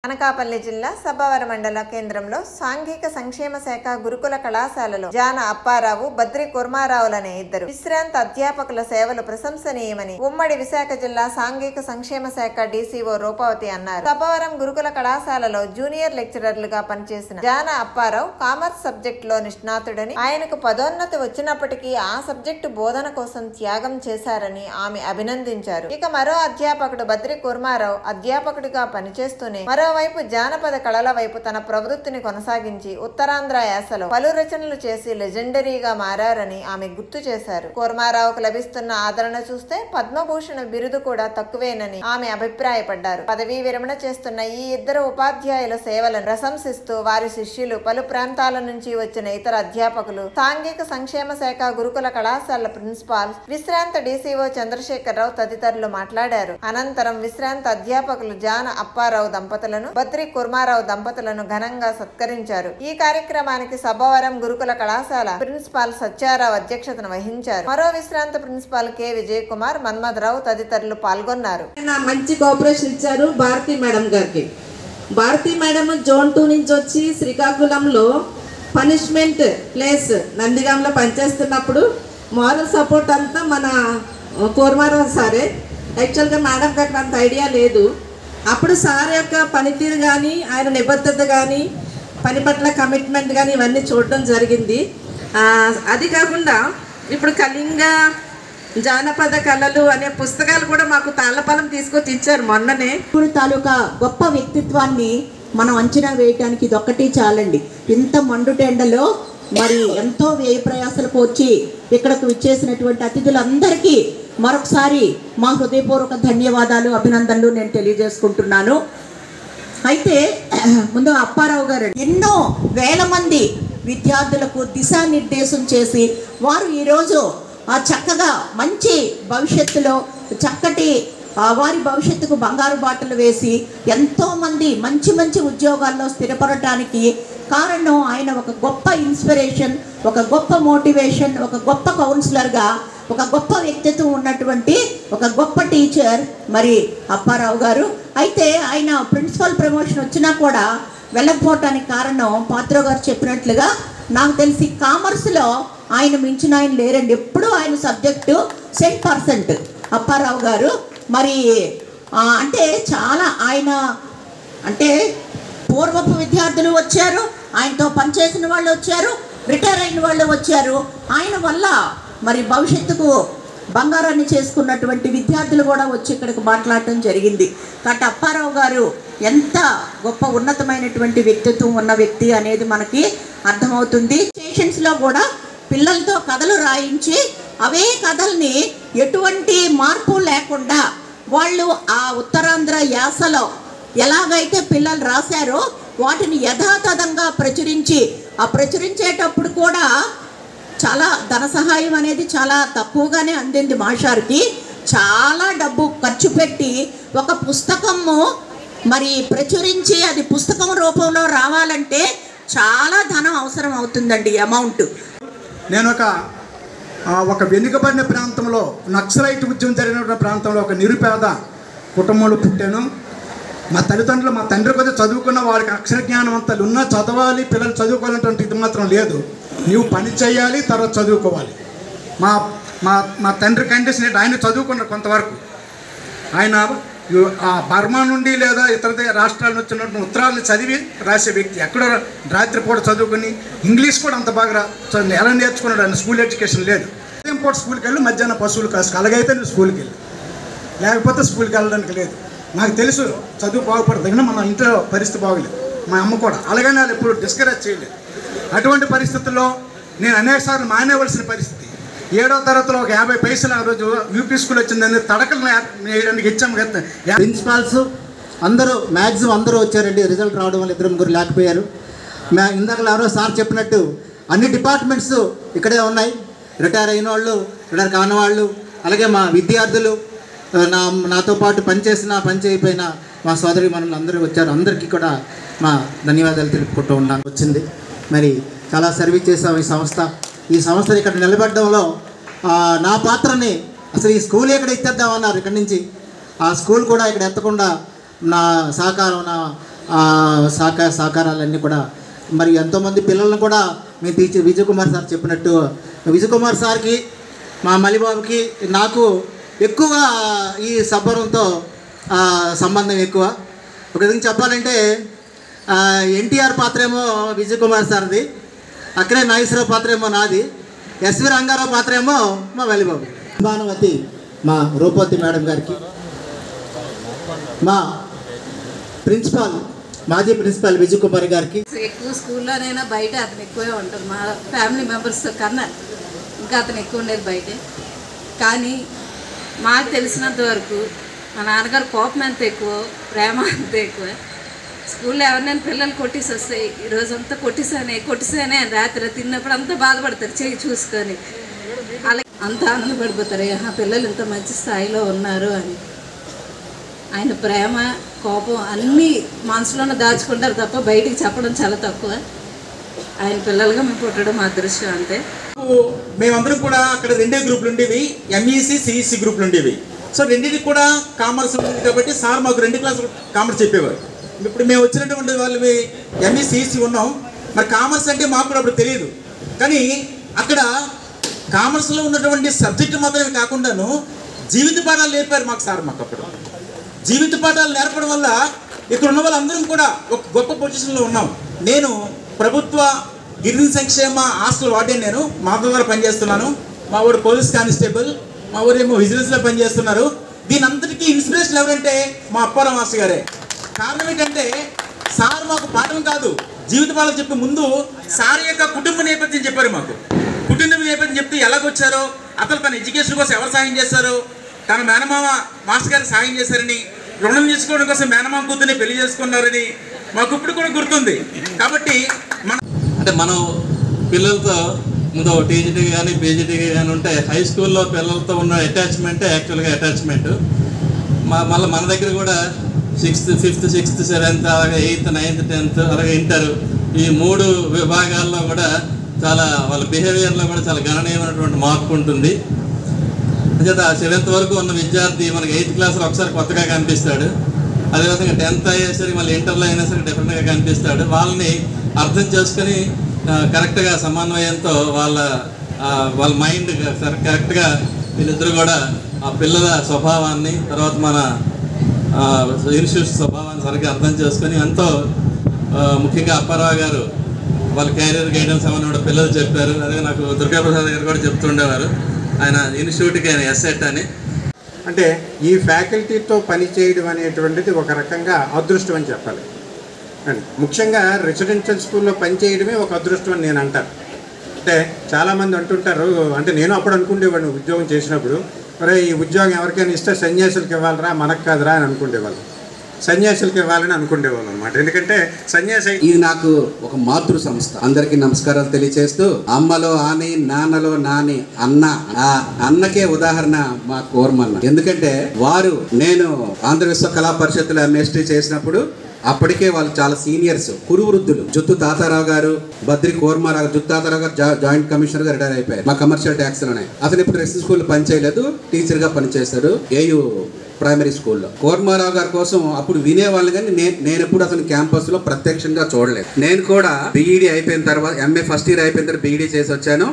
అనకాపల్లి జిల్లా సబ్బవరం మండల కేంద్రంలో సాంఘిక సంక్షేమ శాఖ గురుకుల కళాశాలలో జాన అప్పారావు, బద్రి కుర్మారావులనే ఇద్దరు విశ్రాంత అధ్యాపకుల సేవలు ప్రశంసనీయమని ఉమ్మడి విశాఖ జిల్లా సాంఘిక సంక్షేమ శాఖ డీసీఓ రూపవతి అన్నారు. సబ్బవరం గురుకుల కళాశాలలో జూనియర్ లెక్చరర్లుగా పనిచేసిన జాన అప్పారావు కామర్స్ సబ్జెక్ట్ లో నిష్ణాతుడని, ఆయనకు పదోన్నతి వచ్చినప్పటికీ ఆ సబ్జెక్టు బోధన కోసం త్యాగం చేశారని ఆమె అభినందించారు. ఇక మరో అధ్యాపకుడు బద్రి కుర్మారావు అధ్యాపకుడిగా పనిచేస్తూనే మరోవైపు జానపద కళల వైపు తన ప్రవృత్తిని కొనసాగించి ఉత్తరాంధ్ర యాసలో పలు రచనలు చేసి లెజెండరీగా మారారని ఆమె గుర్తు చేశారు. కుర్మారావుకు లభిస్తున్న ఆదరణ చూస్తే పద్మభూషణ బిరుదు కూడా తక్కువేనని ఆమె అభిప్రాయపడ్డారు. పదవీ విరమణ చేస్తున్న ఈ ఇద్దరు ఉపాధ్యాయుల సేవలను ప్రశంసిస్తూ వారి శిష్యులు, పలు ప్రాంతాల నుంచి వచ్చిన ఇతర అధ్యాపకులు, సాంఘిక సంక్షేమ శాఖ గురుకుల కళాశాల ప్రిన్సిపాల్, విశ్రాంత డీసీఓ చంద్రశేఖరరావు తదితరులు మాట్లాడారు. అనంతరం విశ్రాంత అధ్యాపకులు జాన అప్పారావు దంపతులను, బద్రి కుర్మారావు దంపతులను ఘనంగా సత్కరించారు. ఈ కార్యక్రమానికి సబ్బవరం గురుకుల కళాశాల ప్రిన్సిపాల్ సత్యారావు అధ్యక్షతను వహించారు. మరో విశ్రాంత ప్రిన్సిపాల్ కె విజయ్ కుమార్, మన్మథరావు తదితరులు పాల్గొన్నారు. మంచి కోఆపరేషన్ ఇచ్చారు భారతి మేడం గారికి. భారతి మేడం జోన్ 2 నుంచి వచ్చి శ్రీకాకుళంలో పనిష్మెంట్ ప్లేస్ నందిగాంలో పనిచేస్తున్నప్పుడు మారల్ సపోర్ట్ అంతా మన కుర్మారావు సారే. యాక్చువల్గా మేడం గారికి అంత ఐడియా లేదు. అప్పుడు సార్ యొక్క పనితీరు కానీ, ఆయన నిబద్ధత కానీ, పని పట్ల కమిట్మెంట్ కానీ ఇవన్నీ చూడడం జరిగింది. అది కాకుండా ఇప్పుడు కళింగ జానపద కళలు అనే పుస్తకాలు కూడా మాకు తాళ్ళపాలెం తీసుకొచ్చి ఇచ్చారు మొన్ననే. ఇప్పుడు తాలూకా గొప్ప వ్యక్తిత్వాన్ని మనం అంచనా వేయటానికి ఇదొక్కటి చాలండి. ఇంత మండుటెండలో మరి ఎంతో వ్యయ ప్రయాసలకు వచ్చి ఇక్కడకు విచ్చేసినటువంటి అతిథులందరికీ మరొకసారి మా హృదయపూర్వక ధన్యవాదాలు, అభినందనలు నేను తెలియజేసుకుంటున్నాను. అయితే ముందు అప్పారావు గారు ఎన్నో వేల మంది విద్యార్థులకు దిశానిర్దేశం చేసి వారు ఈరోజు చక్కగా మంచి భవిష్యత్తులో చక్కటి వారి భవిష్యత్తుకు బంగారు బాటలు వేసి ఎంతోమంది మంచి మంచి ఉద్యోగాల్లో స్థిరపడటానికి కారణం ఆయన ఒక గొప్ప ఇన్స్పిరేషన్, ఒక గొప్ప మోటివేషన్, ఒక గొప్ప కౌన్సిలర్గా, ఒక గొప్ప వ్యక్తిత్వం ఉన్నటువంటి ఒక గొప్ప టీచర్ మరి అప్పారావు గారు. అయితే ఆయన ప్రిన్సిపల్ ప్రమోషన్ వచ్చినా కూడా వెళ్ళకపోవటానికి కారణం పాత్రో గారు చెప్పినట్లుగా నాకు తెలిసి కామర్స్లో ఆయన మించిన ఆయన లేరండి. ఎప్పుడూ ఆయన సబ్జెక్టు 100% అప్పారావు గారు. మరి అంటే చాలా ఆయన అంటే పూర్వపు విద్యార్థులు వచ్చారు, ఆయనతో పనిచేసిన వాళ్ళు వచ్చారు, రిటైర్ అయిన వాళ్ళు వచ్చారు. ఆయన వల్ల మరి భవిష్యత్తుకు బంగారాన్ని చేసుకున్నటువంటి విద్యార్థులు కూడా వచ్చి ఇక్కడికి మాట్లాడటం జరిగింది. కాబట్టి అప్పారావు గారు ఎంత గొప్ప ఉన్నతమైనటువంటి వ్యక్తిత్వం ఉన్న వ్యక్తి అనేది మనకి అర్థమవుతుంది. స్టేషన్స్లో కూడా పిల్లలతో కథలు రాయించి అవే కథల్ని ఎటువంటి మార్పు లేకుండా వాళ్ళు ఆ ఉత్తరాంధ్ర యాసలో ఎలాగైతే పిల్లలు రాశారో వాటిని యథాతథంగా ప్రచురించి, ఆ ప్రచురించేటప్పుడు కూడా చాలా ధన సహాయం అనేది చాలా తక్కువగానే అందింది. మాషార్కి చాలా డబ్బు ఖర్చు పెట్టి ఒక పుస్తకము మరి ప్రచురించి అది పుస్తకం రూపంలో రావాలంటే చాలా ధనం అవసరం అవుతుందండి, అమౌంట్. నేను ఒక వెనుకబడిన ప్రాంతంలో నక్సలైట్ ఉద్యమం జరిగిన ప్రాంతంలో ఒక నిరుపేద కుటుంబంలో పుట్టాను. మా తల్లిదండ్రులు, మా తండ్రి కొద్దిగా చదువుకున్న వారికి అక్షర జ్ఞానం అంతా ఉన్నా చదవాలి, పిల్లలు చదువుకోవాలంటే ఇది మాత్రం లేదు. నువ్వు పని చేయాలి, తర్వాత చదువుకోవాలి. మా మా మా తండ్రి కండిషన్ ఏంటి, ఆయన చదువుకున్నారు కొంతవరకు. ఆయన బర్మా నుండి లేదా ఇతర రాష్ట్రాల నుంచి వచ్చినటువంటి ఉత్తరాలను చదివి రాసే వ్యక్తి. ఎక్కడో రాత్రిపూట చదువుకుని ఇంగ్లీష్ కూడా అంత బాగా ఎలా నేర్చుకున్నాడు ఆయన. స్కూల్ ఎడ్యుకేషన్ లేదు. ఉదయం పూట స్కూల్కి వెళ్ళి మధ్యాహ్నం పశువులు కాసు అలాగైతే నువ్వు స్కూల్కి వెళ్ళి, లేకపోతే స్కూల్కి వెళ్ళడానికి లేదు. నాకు తెలుసు చదువు బాగుపడుతుంది, కానీ మన ఇంట్లో పరిస్థితి బాగలేదు. మా అమ్మ కూడా అలాగని వాళ్ళు ఎప్పుడు డిస్కరేజ్ చేయలేదు. అటువంటి పరిస్థితుల్లో నేను అనేక సార్లు మానేవలసిన పరిస్థితి. 7వ తరగతిలో ఒక 50 పైసలు ఆ రోజు యూపీ స్కూల్ వచ్చిందని తడకలు వేయడానికి ఇచ్చాము కదా. ప్రిన్సిపాల్స్ అందరూ మ్యాక్సిమం అందరూ వచ్చారండి. రిజల్ట్ రావడం వల్ల 2-3 లేకపోయారు. ఇందాక ఎవరో సార్ చెప్పినట్టు అన్ని డిపార్ట్మెంట్స్ ఇక్కడే ఉన్నాయి. రిటైర్ అయిన వాళ్ళు, రిటైర్ కాని వాళ్ళు, అలాగే మా విద్యార్థులు, నాతో పాటు పని చేయకపోయిన మా సోదరి మనలు అందరూ వచ్చారు. అందరికీ కూడా మా ధన్యవాదాలు తెలుపుకుంటూ ఉన్నాను. వచ్చింది మరి చాలా సర్వీస్ చేసాం ఈ సంస్థని ఇక్కడ నిలబెట్టడంలో నా పాత్రని అసలు ఈ స్కూల్ ఎక్కడ ఎత్తేద్దామన్నారు. ఇక్కడి నుంచి ఆ స్కూల్ కూడా ఇక్కడ ఎత్తకుండా నా సహకారం, నా సహకారాలన్నీ కూడా మరి ఎంతోమంది పిల్లలను కూడా మేము టీచర్ విజయ్ కుమార్ సార్ చెప్పినట్టు విజయ్ కుమార్ సార్కి మా మలిబాబుకి నాకు ఎక్కువ ఈ సబ్బవరంతో సంబంధం ఎక్కువ. ఒక విధంగా చెప్పాలంటే ఎన్టీఆర్ పాత్ర ఏమో విజయ్ కుమార్ సార్ది, అక్కడే నాగేశ్వరరావు పాత్ర ఏమో నాది, ఎస్వి రంగారావు పాత్ర ఏమో మా మలిబాబు. భానుమతి మా రూపవతి మేడం గారికి, మా ప్రిన్సిపాల్ మాజీ ప్రిన్సిపాల్ విజయ్ కుమార్ గారికి. ఎక్కువ స్కూల్లోనైనా బయట అతను ఎక్కువే ఉంటారు, మా ఫ్యామిలీ మెంబర్స్తో కన్నా ఇంకా అతను ఎక్కువ ఉండేది బయటే. కానీ మాకు తెలిసినంత వరకు మా నాన్నగారు కోపం ఎంత ఎక్కువ, ప్రేమ అంత ఎక్కువ. స్కూల్లో ఎవరినైనా పిల్లలు కొట్టేసి వస్తాయి, ఈరోజంతా కొట్టేసానే అని రాత్రి తిన్నప్పుడు అంతా బాధపడతారు చెయ్యి చూసుకొని, అలా అంత ఆనందపడిపోతారు పిల్లలు ఇంత మంచి స్థాయిలో ఉన్నారు అని. ఆయన ప్రేమ కోపం అన్నీ మనసులోనే దాచుకుంటారు తప్ప బయటికి చెప్పడం చాలా తక్కువ. ఆయన పిల్లలుగా మేము పుట్టడం మా అదృష్టం అంతే. మేమందరం కూడా అక్కడ 2 గ్రూపులు ఉండేవి, ఎంఈసి సిఈసి గ్రూపులు ఉండేవి. సో రెండింటికి కూడా కామర్స్ ఉండేది కాబట్టి సార్ మాకు 2 క్లాసులు కామర్స్ చెప్పేవారు. ఇప్పుడు మేము వచ్చినటువంటి వాళ్ళు ఎంఈసిఈసి ఉన్నాం. మరి కామర్స్ అంటే మాకు కూడా అప్పుడు తెలియదు, కానీ అక్కడ కామర్స్లో ఉన్నటువంటి సబ్జెక్టు మాత్రమే కాకుండాను జీవిత పాఠాలు నేర్పారు మాకు సార్. మాకు అప్పుడు జీవిత పాఠాలు నేర్పడం వల్ల ఇక్కడ ఉన్న వాళ్ళందరం కూడా ఒక గొప్ప పొజిషన్లో ఉన్నాం. నేను ప్రభుత్వ గిరిజన సంక్షేమ హాస్టల్ వార్డెన్, నేను మాధవ్ గారు పనిచేస్తున్నాను. మా ఊరు పోలీస్ కానిస్టేబుల్, మా ఊరేమో విజిలెన్స్లో పనిచేస్తున్నారు. దీని అంతటికీ ఇన్స్పిరేషన్ ఎవరంటే మా అప్పారావు మాస్టర్ గారే. కారణం ఏంటంటే సార్ మాకు పాఠం కాదు, జీవిత పాఠాలు చెప్పే ముందు సార్ యొక్క కుటుంబ నేపథ్యం చెప్పారు మాకు. కుటుంబ నేపథ్యం చెప్తే ఎలాగొచ్చారో, అసలు తన ఎడ్యుకేషన్ కోసం ఎవరు సాయం చేశారో, తన మేనమామ మాస్టర్ గారికి సాయం చేశారని, రుణం తీసుకోవడం కోసం మేనమామ కూతుర్ని పెళ్లి చేసుకున్నారని మాకు ఇప్పుడు కూడా గుర్తుంది. కాబట్టి మనం పిల్లలతో ముందు టీజీటీ కానీ పీజీటీ కానీ ఉంటే హై స్కూల్లో పిల్లలతో ఉన్న అటాచ్మెంటే యాక్చువల్గా అటాచ్మెంట్. మళ్ళీ మన దగ్గర కూడా 6th, 5th, 6th, 7th, అలాగే 8th, 9th, 10th, అలాగే ఇంటర్, ఈ 3 విభాగాల్లో కూడా చాలా వాళ్ళ బిహేవియర్లో కూడా చాలా గణనీయమైనటువంటి మార్పు ఉంటుంది. అంచేత 7th వరకు ఉన్న విద్యార్థి మనకి 8th క్లాస్లో ఒకసారి కొత్తగా కనిపిస్తాడు. అదేవిధంగా 10th అయ్యేసరికి మళ్ళీ ఇంటర్లో అయినా సరే డిఫరెంట్గా కనిపిస్తాడు. వాళ్ళని అర్థం చేసుకొని కరెక్ట్గా సమన్వయంతో వాళ్ళ మైండ్ కరెక్ట్గా వీళ్ళిద్దరు కూడా ఆ పిల్లల స్వభావాన్ని, తర్వాత మన ఇన్స్టిట్యూషన్ స్వభావాన్ని సరిగ్గా అర్థం చేసుకొని ఎంతో ముఖ్యంగా అప్పారావు గారు వాళ్ళ క్యారియర్ గైడెన్స్ ఏమన్నా పిల్లలు చెప్పారు. అదే నాకు దుర్గాప్రసాద్ గారు కూడా చెప్తుండేవారు, ఆయన ఇన్స్టిట్యూట్కి ఆయన ఎస్సెట్ అని. అంటే ఈ ఫ్యాకల్టీతో పనిచేయడం అనేటువంటిది ఒక రకంగా అదృష్టం అని చెప్పాలి. అండ్ ముఖ్యంగా రెసిడెన్షియల్ స్కూల్లో పనిచేయడమే ఒక అదృష్టం అని నేను అంటాను. అంటే చాలామంది అంటుంటారు, అంటే నేను అప్పుడు అనుకునేవాడిని ఉద్యోగం చేసినప్పుడు, మరి ఈ ఉద్యోగం ఎవరికైనా ఇస్తే సన్యాసులకు ఇవ్వాలరా మనకు కాదురా అని అనుకునేవాళ్ళు. సన్యాసులకు ఇవ్వాలని అనుకునేవాళ్ళు అనమాట. ఎందుకంటే సన్యాసి ఇది నాకు ఒక మాతృ సంస్థ. అందరికీ నమస్కారాలు తెలియజేస్తూ, అమ్మలో ఆని నాన్నలో నాని అన్న, ఆ అన్నకే ఉదాహరణ మా కోర్మన్న. ఎందుకంటే వారు నేను ఆంధ్ర విశ్వ కళా పరిషత్తులో ఎంఎస్టీ చేసినప్పుడు అప్పటికే వాళ్ళు చాలా సీనియర్స్, కురువృద్ధులు. జుత్తు తాతారావు గారు, బద్రి కోర్మారావు. జుత్తు తాతారావు గారు జాయింట్ కమిషనర్ గా రిటైర్ అయిపోయారు మా కమర్షియల్ ట్యాక్స్ లోనే. అతను ఇప్పుడు రెసిడెన్షియల్ స్కూల్ పనిచేయలేదు, టీచర్ గా పనిచేశారు ఏయూ ప్రైమరీ స్కూల్లో. కోర్మారావు గారి కోసం అప్పుడు వినేవాళ్ళు, కానీ నేను ఎప్పుడు అతను క్యాంపస్ లో ప్రత్యక్షంగా చూడలేదు. నేను కూడా బీఈడీ అయిపోయిన తర్వాత, ఎంఏ ఫస్ట్ ఇయర్ అయిపోయిన తర్వాత బీఈడీ చేసి వచ్చాను.